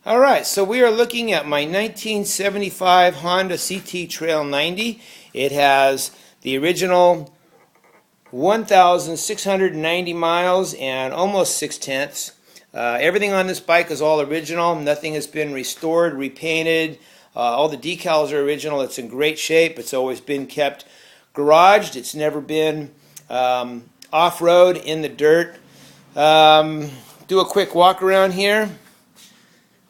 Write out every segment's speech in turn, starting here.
All right, so we are looking at my 1975 Honda CT Trail 90. It has the original 1,690 miles and almost 6/10. Everything on this bike is all original. Nothing has been restored, repainted. All the decals are original. It's in great shape. It's always been kept garaged. It's never been off-road in the dirt. Do a quick walk around here.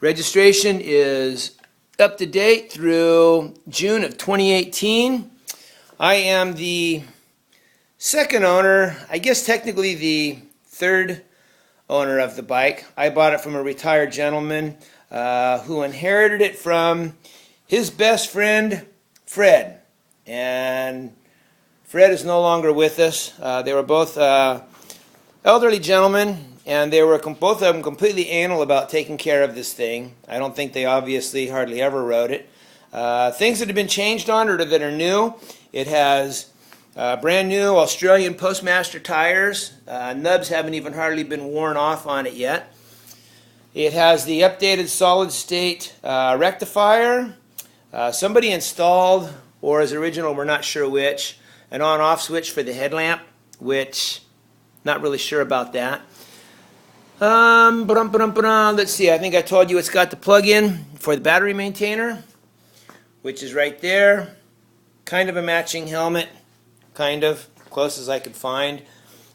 Registration is up to date through June of 2018. I am the second owner, I guess technically the third owner of the bike. I bought it from a retired gentleman who inherited it from his best friend, Fred. And Fred is no longer with us. They were both elderly gentlemen, and they were both of them completely anal about taking care of this thing. I don't think they obviously hardly ever rode it. Things that have been changed on it or that are new, it has brand new Australian Postmaster tires. Nubs haven't even hardly been worn off on it yet. It has the updated solid state rectifier. Somebody installed, or as original, we're not sure which, an on-off switch for the headlamp, which not really sure about that. Let's see, I think I told you it's got the plug-in for the battery maintainer, which is right there. Kind of a matching helmet, kind of, close as I could find.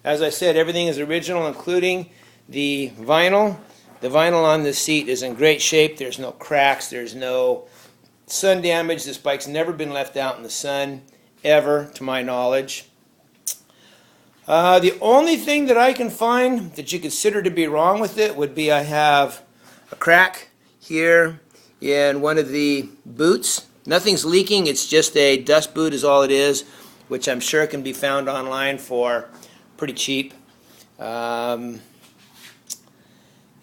As I said, everything is original, including the vinyl. The vinyl on this seat is in great shape. There's no cracks, there's no sun damage. This bike's never been left out in the sun, ever, to my knowledge. The only thing that I can find that you consider to be wrong with it would be I have a crack here in one of the boots. Nothing's leaking, it's just a dust boot is all it is, which I'm sure can be found online for pretty cheap. It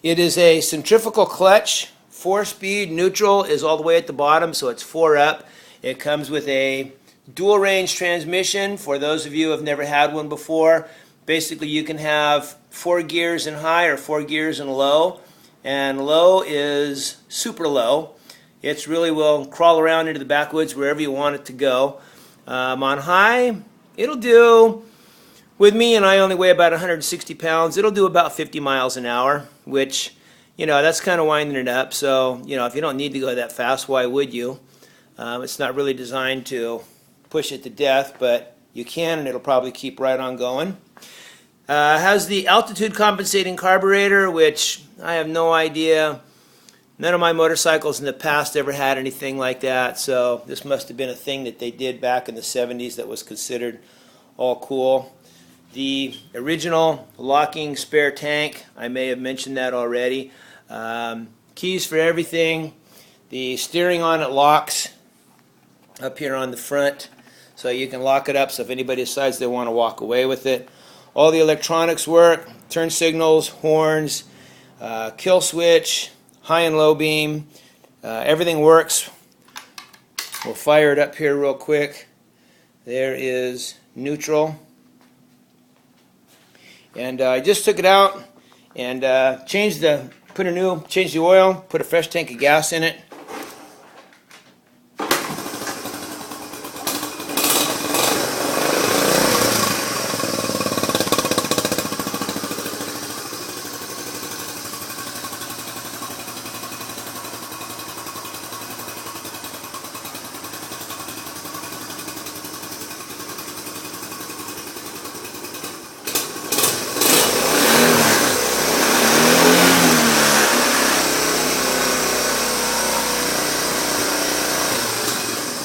is a centrifugal clutch, 4-speed, neutral is all the way at the bottom, so it's 4 up. It comes with a dual range transmission. For those of you who have never had one before, basically you can have 4 gears in high or 4 gears in low, and low is super low. It really will crawl around into the backwoods wherever you want it to go. On high, it'll do, with me, and I only weigh about 160 pounds, it'll do about 50 miles an hour, which, you know, that's kind of winding it up. So, you know, if you don't need to go that fast, why would you? It's not really designed to push it to death, but you can, and it'll probably keep right on going. Has the altitude compensating carburetor, which I have no idea. None of my motorcycles in the past ever had anything like that, so this must have been a thing that they did back in the 70s that was considered all cool. The original locking spare tank, I may have mentioned that already. Keys for everything. The steering on it locks up here on the front, so you can lock it up so if anybody decides they want to walk away with it. All the electronics work, turn signals, horns, kill switch, high and low beam, everything works. We'll fire it up here real quick. There is neutral. And I just took it out and changed the oil, put a fresh tank of gas in it.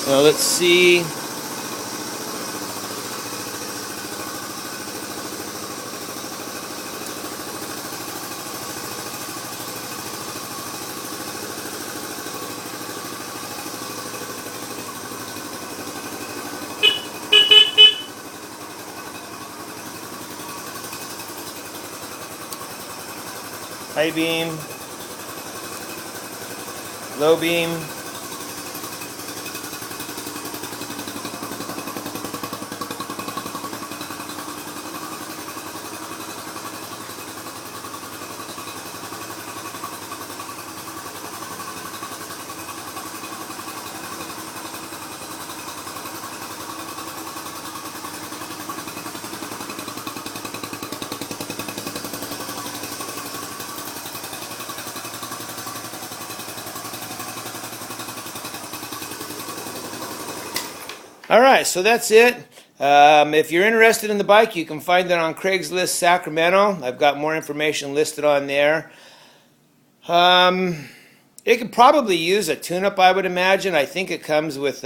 Now let's see. High beam, low beam, All right, so that's it. If you're interested in the bike, you can find it on Craigslist Sacramento. I've got more information listed on there. It could probably use a tune-up, I would imagine. I think it comes with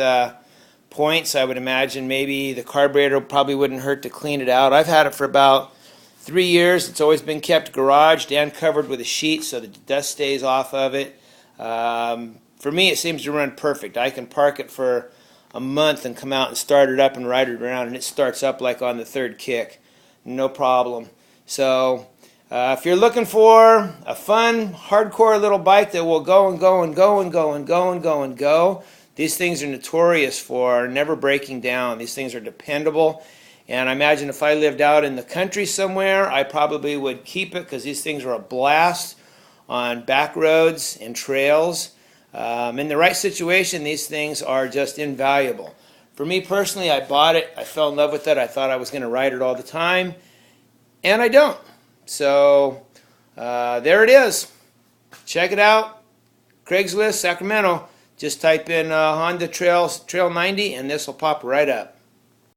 points. I would imagine maybe the carburetor probably wouldn't hurt to clean it out. I've had it for about 3 years. It's always been kept garaged and covered with a sheet so that the dust stays off of it. For me, it seems to run perfect. I can park it for a month and come out and start it up and ride it around, and it starts up like on the third kick. No problem. So if you're looking for a fun, hardcore little bike that will go and go and go and go and go and go and go, these things are notorious for never breaking down. These things are dependable. And I imagine if I lived out in the country somewhere, I probably would keep it because these things are a blast on back roads and trails. In the right situation, these things are just invaluable. For me personally, I bought it. I fell in love with it. I thought I was going to ride it all the time. And I don't. So there it is. Check it out. Craigslist, Sacramento. Just type in Honda Trail 90 and this will pop right up.